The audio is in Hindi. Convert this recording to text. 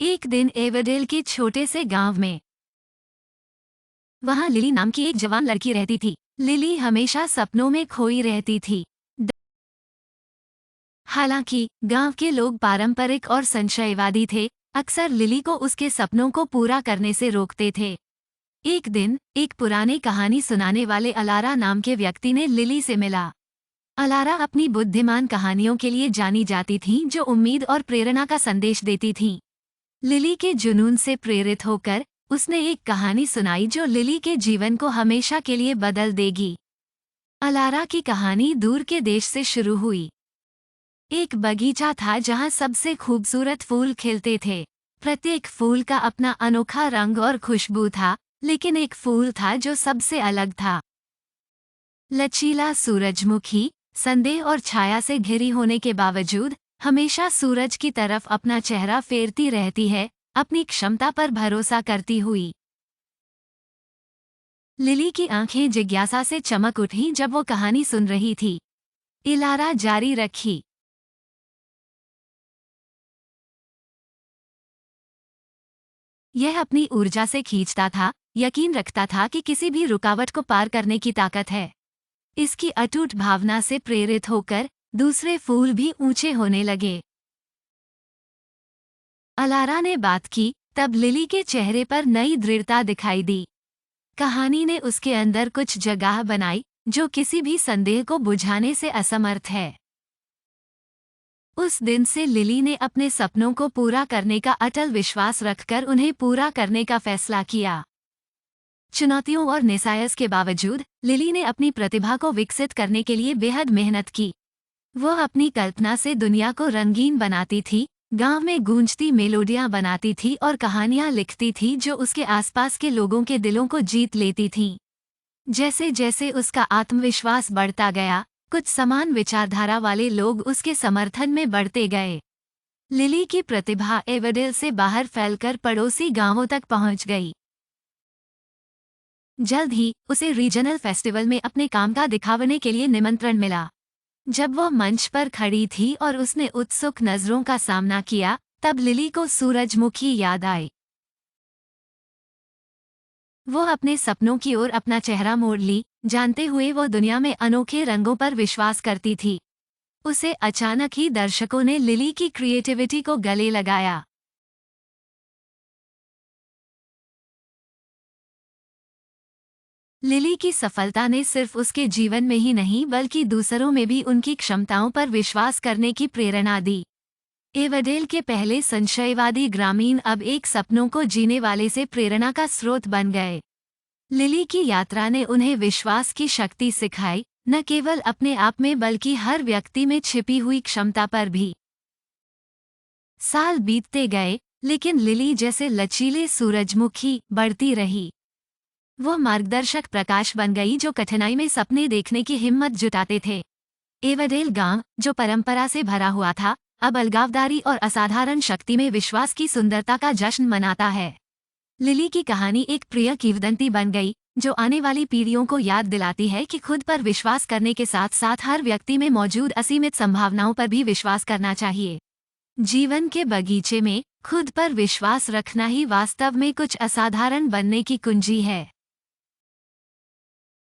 एक दिन एवरडेल के छोटे से गांव में वहां लिली नाम की एक जवान लड़की रहती थी। लिली हमेशा सपनों में खोई रहती थी। हालांकि गांव के लोग पारंपरिक और संशयवादी थे, अक्सर लिली को उसके सपनों को पूरा करने से रोकते थे। एक दिन एक पुरानी कहानी सुनाने वाले अलारा नाम के व्यक्ति ने लिली से मिला। अलारा अपनी बुद्धिमान कहानियों के लिए जानी जाती थी, जो उम्मीद और प्रेरणा का संदेश देती थीं। लिली के जुनून से प्रेरित होकर उसने एक कहानी सुनाई जो लिली के जीवन को हमेशा के लिए बदल देगी। अलारा की कहानी दूर के देश से शुरू हुई। एक बगीचा था जहां सबसे खूबसूरत फूल खिलते थे। प्रत्येक फूल का अपना अनोखा रंग और खुशबू था, लेकिन एक फूल था जो सबसे अलग था। लचीला सूरजमुखी, संदेह और छाया से घिरी होने के बावजूद हमेशा सूरज की तरफ अपना चेहरा फेरती रहती है, अपनी क्षमता पर भरोसा करती हुई। लिली की आंखें जिज्ञासा से चमक उठी जब वो कहानी सुन रही थी। इलारा जारी रखी। यह अपनी ऊर्जा से खींचता था, यकीन रखता था कि किसी भी रुकावट को पार करने की ताकत है। इसकी अटूट भावना से प्रेरित होकर दूसरे फूल भी ऊंचे होने लगे। अलारा ने बात की, तब लिली के चेहरे पर नई दृढ़ता दिखाई दी। कहानी ने उसके अंदर कुछ जगह बनाई जो किसी भी संदेह को बुझाने से असमर्थ है। उस दिन से लिली ने अपने सपनों को पूरा करने का अटल विश्वास रखकर उन्हें पूरा करने का फैसला किया। चुनौतियों और निसायस के बावजूद लिली ने अपनी प्रतिभा को विकसित करने के लिए बेहद मेहनत की। वह अपनी कल्पना से दुनिया को रंगीन बनाती थी, गांव में गूंजती मेलोडियां बनाती थी और कहानियां लिखती थी जो उसके आसपास के लोगों के दिलों को जीत लेती थीं। जैसे जैसे उसका आत्मविश्वास बढ़ता गया, कुछ समान विचारधारा वाले लोग उसके समर्थन में बढ़ते गए। लिली की प्रतिभा एवरडेल से बाहर फैलकर पड़ोसी गांवों तक पहुंच गई। जल्द ही उसे रीजनल फेस्टिवल में अपने काम का दिखाने के लिए निमंत्रण मिला। जब वह मंच पर खड़ी थी और उसने उत्सुक नजरों का सामना किया, तब लिली को सूरजमुखी याद आई। वो अपने सपनों की ओर अपना चेहरा मोड़ ली, जानते हुए वो दुनिया में अनोखे रंगों पर विश्वास करती थी। उसे अचानक ही दर्शकों ने लिली की क्रिएटिविटी को गले लगाया। लिली की सफलता ने सिर्फ उसके जीवन में ही नहीं बल्कि दूसरों में भी उनकी क्षमताओं पर विश्वास करने की प्रेरणा दी। एवरडेल के पहले संशयवादी ग्रामीण अब एक सपनों को जीने वाले से प्रेरणा का स्रोत बन गए। लिली की यात्रा ने उन्हें विश्वास की शक्ति सिखाई, न केवल अपने आप में बल्कि हर व्यक्ति में छिपी हुई क्षमता पर भी। साल बीतते गए, लेकिन लिली जैसे लचीले सूरजमुखी बढ़ती रही। वह मार्गदर्शक प्रकाश बन गई जो कठिनाई में सपने देखने की हिम्मत जुटाते थे। एवरडेल गांव, जो परंपरा से भरा हुआ था, अब अलगावदारी और असाधारण शक्ति में विश्वास की सुंदरता का जश्न मनाता है। लिली की कहानी एक प्रिय किंवदंती बन गई, जो आने वाली पीढ़ियों को याद दिलाती है कि खुद पर विश्वास करने के साथ साथ हर व्यक्ति में मौजूद असीमित संभावनाओं पर भी विश्वास करना चाहिए। जीवन के बगीचे में खुद पर विश्वास रखना ही वास्तव में कुछ असाधारण बनने की कुंजी है।